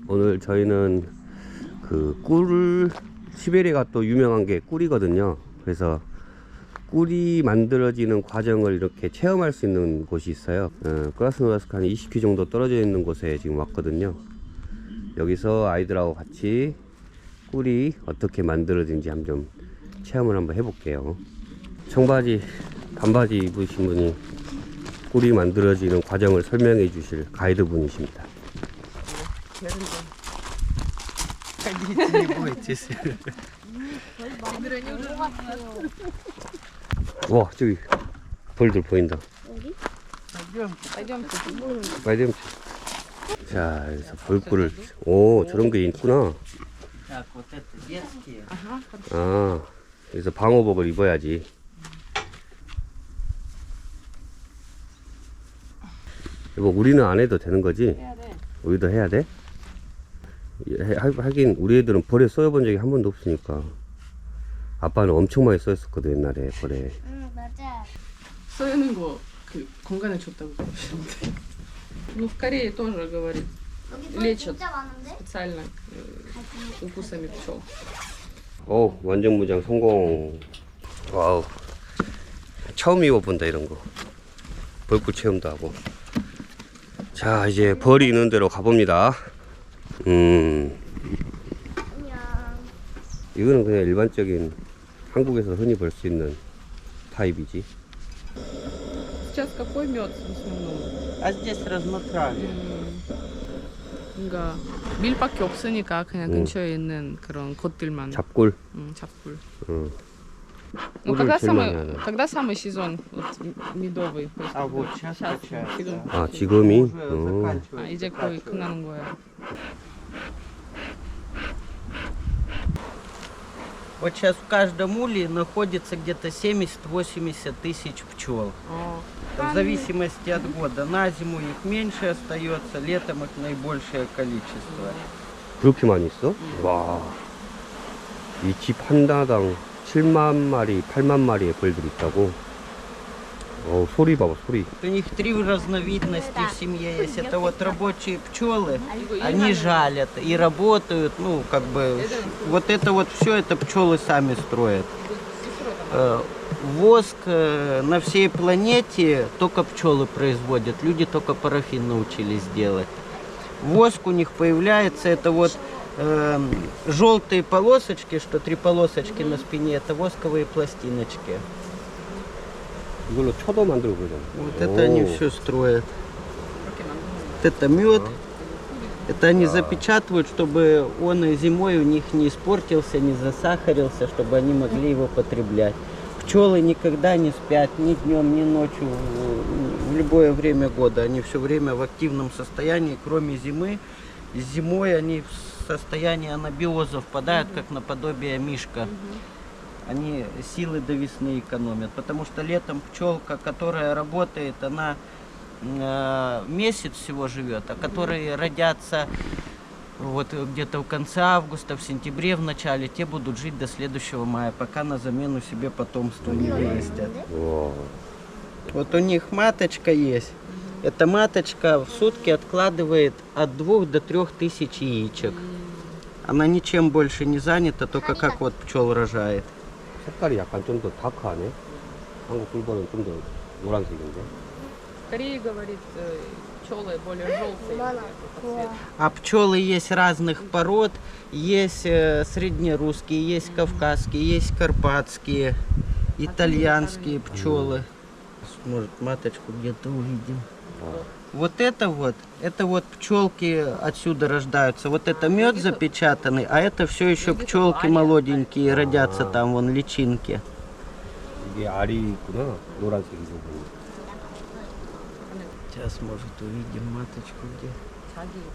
오늘 저희는 그 꿀, 시베리아가 또 유명한 게 꿀이거든요. 그래서 꿀이 만들어지는 과정을 이렇게 체험할 수 있는 곳이 있어요. 크라스노яр스크 한 20km 정도 떨어져 있는 곳에 지금 왔거든요. 여기서 아이들하고 같이 꿀이 어떻게 만들어지는지 한번 체험을 한번 해볼게요. 청바지, 반바지 입으신 분이 꿀이 만들어지는 과정을 설명해 주실 가이드 분이십니다. Не бойтесь. 와, 저기 벌들 보인다. Пойдемте. 자, 여기서 벌꿀을, 오, 저런 게 있구나. Так, вот это детские. 아, 여기서 방호복을 입어야지. 이거 우리는 안 해도 되는 거지? 우리도 해야 돼? 하긴 우리 애들은 벌에 쏘여본 적이 한 번도 없으니까. 아빠는 엄청 많이 쏘였었거든 옛날에 벌에. 응, 맞아. 쏘이는 거 그 건강에 좋다고 그러시는데. Ну, в Корее тоже говорит, 여기 벌 лечат 진짜 많은데? специально укусами пчел. 오, 완전 무장 성공. 와우. 처음 입어본다 이런 거. 벌꿀 체험도 하고. 자, 이제 벌이 있는 데로 가봅니다. 안녕. 이거는 그냥 일반적인 한국에서 흔히 볼 수 있는 타입이지. Сейчас какой мед в основном? А здесь разнотравие. 그러니까 밀밖에 없으니까 그냥 근처에 있는 그런 것들만. 잡꿀. 잡꿀. 응. Ну, 꿀을 когда 제일 많이 하는. когда самый сезон вот, медовый? А вот сейчас Сейчас качается. 지금. 아, 지금이? Уже 어. заканчивается 이제 거의 качиваться. 끝나는 거예요. Вот сейчас в каждом улье находится где-то 70-80 тысяч пчел. В зависимости от года. На зиму их меньше остается, летом их наибольшее количество. 그렇게 많이 있어? 와. 이 집 하나당 7만 마리, 8만 마리의 벌들이 있다고? 소리 봐봐, 소리. У них 3 разновидности в семье есть. Это вот рабочие пчелы, они жалят и работают, ну, как бы, вот это вот все, это пчелы сами строят. Воск на всей планете только пчелы производят, люди только парафин научились делать. Воск у них появляется, это вот желтые полосочки, что 3 полосочки на спине, это восковые пластиночки. 이걸로 초도 만들고 그러잖아. Вот это они все строят. Вот это мед. Это они запечатывают, чтобы он зимой у них не испортился, не засахарился, чтобы они могли его потреблять. Пчелы никогда не спят ни днем, ни ночью, в любое время года. Они все время в активном состоянии, кроме зимы. Зимой они в состояние анабиоза впадают, как наподобие мишка. Они силы до весны экономят, потому что летом пчелка, которая работает, она месяц всего живет, а которые родятся вот где-то в конце августа, в сентябре, в начале, те будут жить до следующего мая, пока на замену себе потомство не вырастят. 와. Вот у них маточка есть. Эта маточка в сутки откладывает от 2 до 3 тысяч яичек. Она ничем больше не занята, только как вот пчел рожает. 색깔이 약간 좀 더 다크하네. 한국 꿀벌은 좀 더 노란색인데. В Корее, говорит, пчелы более желтые. 많아. по цвету. А пчелы есть разных пород. Есть среднерусские, есть кавказские, есть карпатские, итальянские пчелы. Может, маточку где-то увидим. Вот это вот пчелки отсюда рождаются. Вот это мед запечатанный, а это все еще пчелки молоденькие, родятся там, вон личинки. 이게 알이구나. 노란색이고. Сейчас, может, увидим маточку где.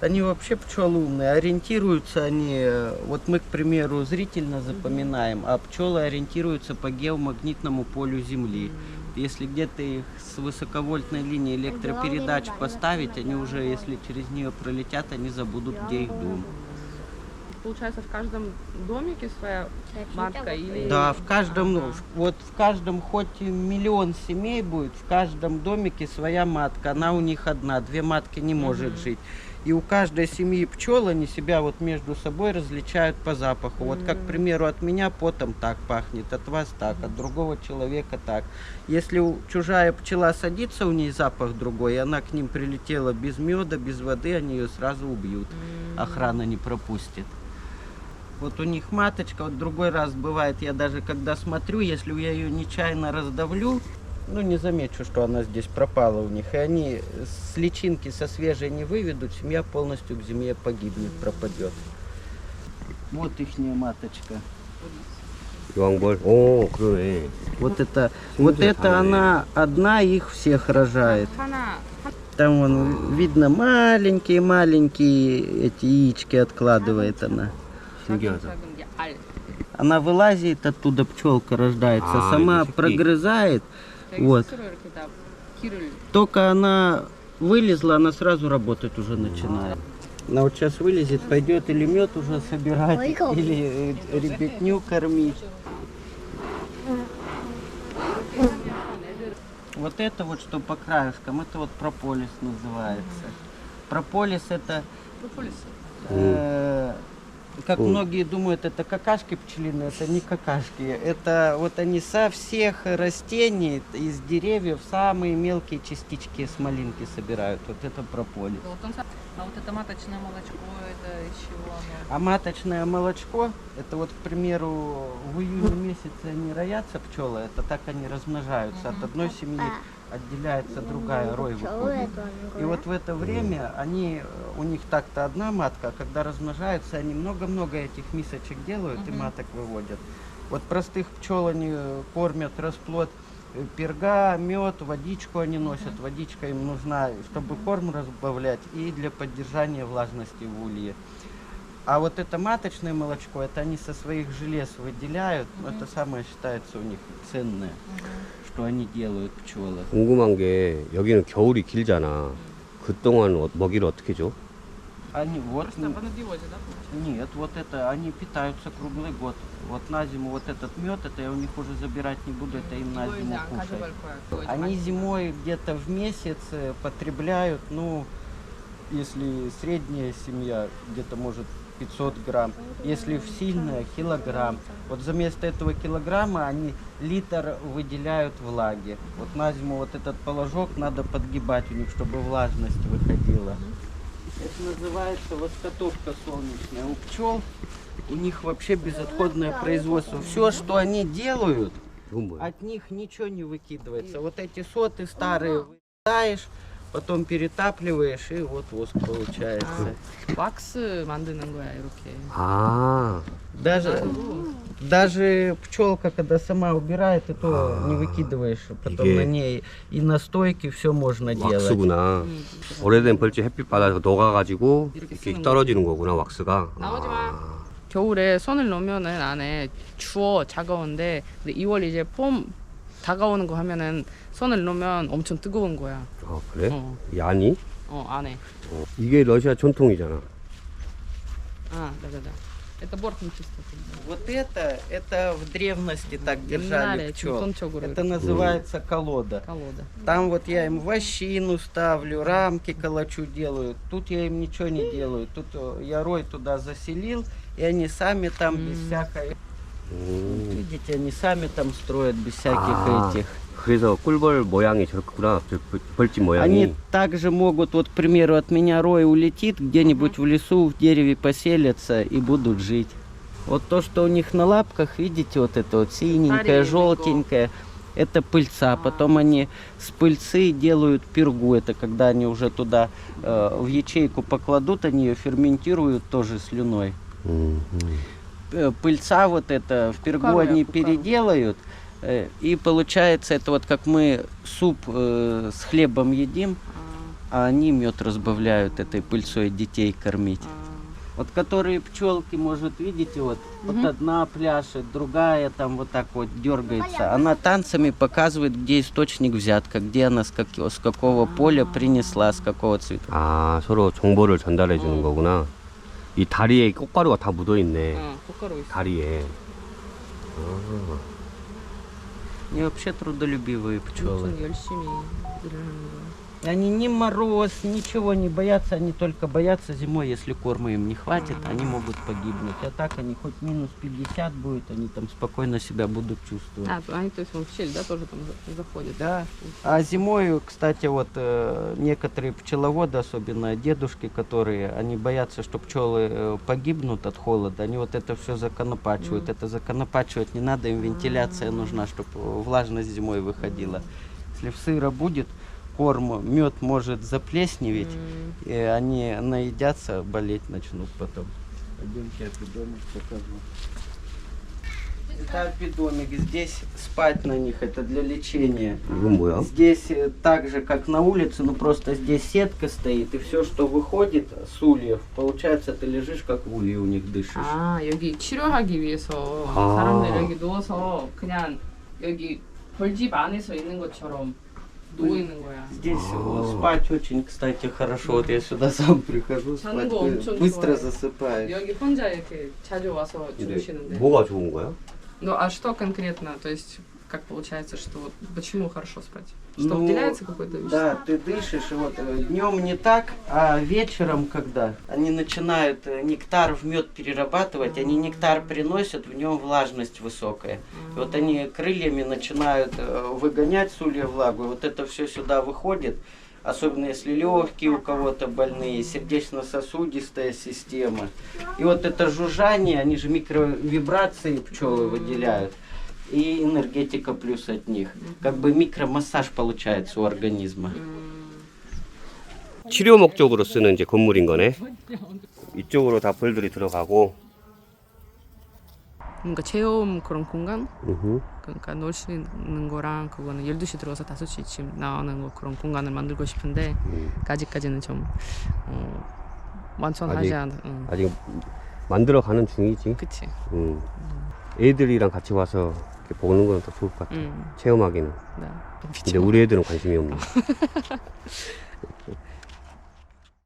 Они вообще пчелы умные, ориентируются они, вот мы, к примеру, зрительно запоминаем, а пчелы ориентируются по геомагнитному полю Земли. Если где-то их с высоковольтной линии электропередач поставить, они уже, если через нее пролетят, они забудут, где их дом. получается, в каждом домике своя матка или... Да, в каждом, Ага. вот в каждом, хоть и миллион семей будет, в каждом домике своя матка. Она у них одна, две матки не может жить. И у каждой семьи пчел они себя вот между собой различают по запаху. Вот как, к примеру, от меня потом так пахнет, от вас так, от другого человека так. Если чужая пчела садится, у нее запах другой, и она к ним прилетела без меда, без воды, они ее сразу убьют. Охрана не пропустит. Вот у них маточка, вот другой раз бывает, я даже когда смотрю, если я ее нечаянно раздавлю, ну не замечу, что она здесь пропала у них. И они с личинки со свежей не выведут, семья полностью к зиме погибнет, пропадет. Вот ихняя маточка. 여왕벌. 오, 그러네. Вот это она одна их всех рожает. 하나, Там вон видно маленькие эти яички откладывает она. 신기하다. 작은 게 알. Она вылазит оттуда, пчелка рождается, А, сама это 새끼. прогрызает. 자기 Вот. 스스로 이렇게 다 기를 Только она вылезла, она сразу работать уже начинает. Она вот сейчас вылезет, пойдет или мед уже собирать, Ой, как. или ребятню кормить. Вот это вот, что по краешкам, это вот прополис называется. Прополис это, 프로폴리스. как многие думают, это какашки пчелиные, это не какашки. Это вот они со всех растений, из деревьев, самые мелкие частички смолинки собирают. Вот это прополис. А вот это маточное молочко, это из чего оно? А маточное молочко, это вот, к примеру, в июне месяце они роятся, пчелы, это так они размножаются. От одной семьи отделяется другая, рой выходит. И вот в это время они, у них так-то одна матка, а когда размножаются, они много-много этих мисочек делают и маток выводят. Вот простых пчел они кормят, расплод перга, мед, водичку они носят. Водичка им нужна, чтобы корм разбавлять и для поддержания влажности в улье. А вот это маточное молочко, это они со своих желез выделяют. Это самое считается у них ценное, что они делают, пчелы. 궁금한 게 여기는 겨울이 길잖아. 그동안 먹이를 어떻게 줘? Они вот, Просто в анабиозе, да, получается? нет, вот это, они питаются круглый год. Вот на зиму вот этот мед, это я у них уже забирать не буду, это им на 이거 зиму 이제 안 кушать. 가져갈 거야. 그거 이제 Они 맛있어. зимой где-то в месяц потребляют, ну, если средняя семья, где-то может 500 грамм, если в сильная килограмм. Вот за место этого килограмма они литр выделяют влаги. Вот на зиму вот этот положок надо подгибать у них, чтобы влажность выходила. Это называется воскотопка солнечная. У пчел у них вообще безотходное производство. Все, что они делают, 이건 뭐야? от них ничего не выкидывается. Вот эти соты старые высаешь, потом перетапливаешь, и вот воск получается. 왁스 만드는 거야, 이렇게. 아, Даже пчелка, когда сама убирает, и то не выкидываешь потом 이게- на ней. И настойки все можно делать. 왁스구나. 오래된 벌집 햇빛 받아서 녹아가지고 이렇게 이렇게 쓰는 떨어지는 거구나, 왁스가. 나오지 마. 아, 겨울에 손을 놓으면은 안에 추워 차가운데 근데 2월 이제 봄 다가오는 거 하면은 손을 놓으면 엄청 뜨거운 거야. 그래? 어. 야니? 안에. 이게 러시아 전통이잖아. да. Это бортничество. Вот это в древности так держали 옛날에 пчел. 전통적으로 Это 이렇게 называется колода. колода. Там вот я им вощину ставлю, рамки калачу делаю. Тут я им ничего не делаю. Тут я рой туда заселил, и они сами там без всякой... Видите, они сами там строят без всяких 아, этих. 그래서 꿀벌 모양이 저렇구나. 벌집 모양이. Они также могут, вот, к примеру, от меня рой улетит, где-нибудь в лесу, в дереве поселятся и будут жить. Вот то, что у них на лапках, видите, вот это вот синенькое, Старенькое. желтенькое, это пыльца. Потом они с пыльцы делают пергу. Это когда они уже туда в ячейку покладут, они ее ферментируют тоже слюной. Пыльца вот это в пергу Пукавая, они пукавая. переделают. И получается, это вот как мы суп с хлебом едим, а они мед разбавляют этой пыльцой детей кормить. Вот которые пчелки, может, видите, вот одна пляшет, другая там вот так вот дергается. Она танцами показывает, где источник взятка, где она с какого поля принесла, с какого цвета. 아, 서로 정보를 전달해 주는 거구나. 이 다리에 꽃가루가 다 묻어 있네. 꽃가루 있어. 다리에. Они вообще трудолюбивые пчелы. 엄청 열심히 일을 하는 거야. Они ни мороз, ничего не боятся, они только боятся зимой, если корма им не хватит, они могут погибнуть. А так они хоть минус 50 будет, они там спокойно себя будут чувствовать. Они то есть в щель, да, тоже там заходят? Да. А зимой, кстати, вот некоторые пчеловоды, особенно дедушки, которые, они боятся, что пчелы погибнут от холода, они вот это все законопачивают. Это законопачивать не надо, им вентиляция нужна, чтобы влажность зимой выходила. Если в сыро будет, корм, мед может заплесневеть, и они наедятся, болеть начнут потом. Пойдемте апидомик покажу. Это апидомик, здесь спать на них, это для лечения. 이건 뭐야? Здесь так же, как на улице, но просто здесь сетка стоит, и все, что выходит с ульев, получается, ты лежишь, как в улье у них дышишь. 여기 치료하기 위해서 아. 사람들 여기 누워서 그냥 여기 벌집 안에서 있는 것처럼 누워 있는 거야. Здесь спать очень, кстати, хорошо. Вот я сюда сам прихожу, 자는 спать 거 엄청 быстро 좋아해. засыпаешь. 여기 혼자 이렇게 자주 와서 주무시는데. 뭐가 좋은 거야? Ну а что конкретно? То есть как получается, что вот почему хорошо спать? Что Ну, выделяется какое-то вещество? Да, ты дышишь, и вот днем не так, а вечером, когда они начинают нектар в мед перерабатывать, они нектар приносят, в нем влажность высокая. И вот они крыльями начинают выгонять с улья влагу, и вот это все сюда выходит, особенно если легкие у кого-то больные, сердечно-сосудистая система. И вот это жужжание, они же микровибрации пчелы выделяют. И энергетика плюс от них. Как бы микромассаж получается у организма. 치료 목적으로 쓰는 이제 건물인 거네. 이쪽으로 다 벌들이 들어가고. 그러니까 체험 그런 공간? 으흠. 그러니까 놀 수 있는 거랑 그거는 12시 들어가서 5시 쯤 나오는 거 그런 공간을 만들고 싶은데 아직까지는 좀 완성하지 않아. 아직 만들어가는 중이지. 그치. 애들이랑 같이 와서 이렇게 보는 건 더 좋을 것 같아. 체험하기는. 네. 근데 우리 애들은 관심이 없네.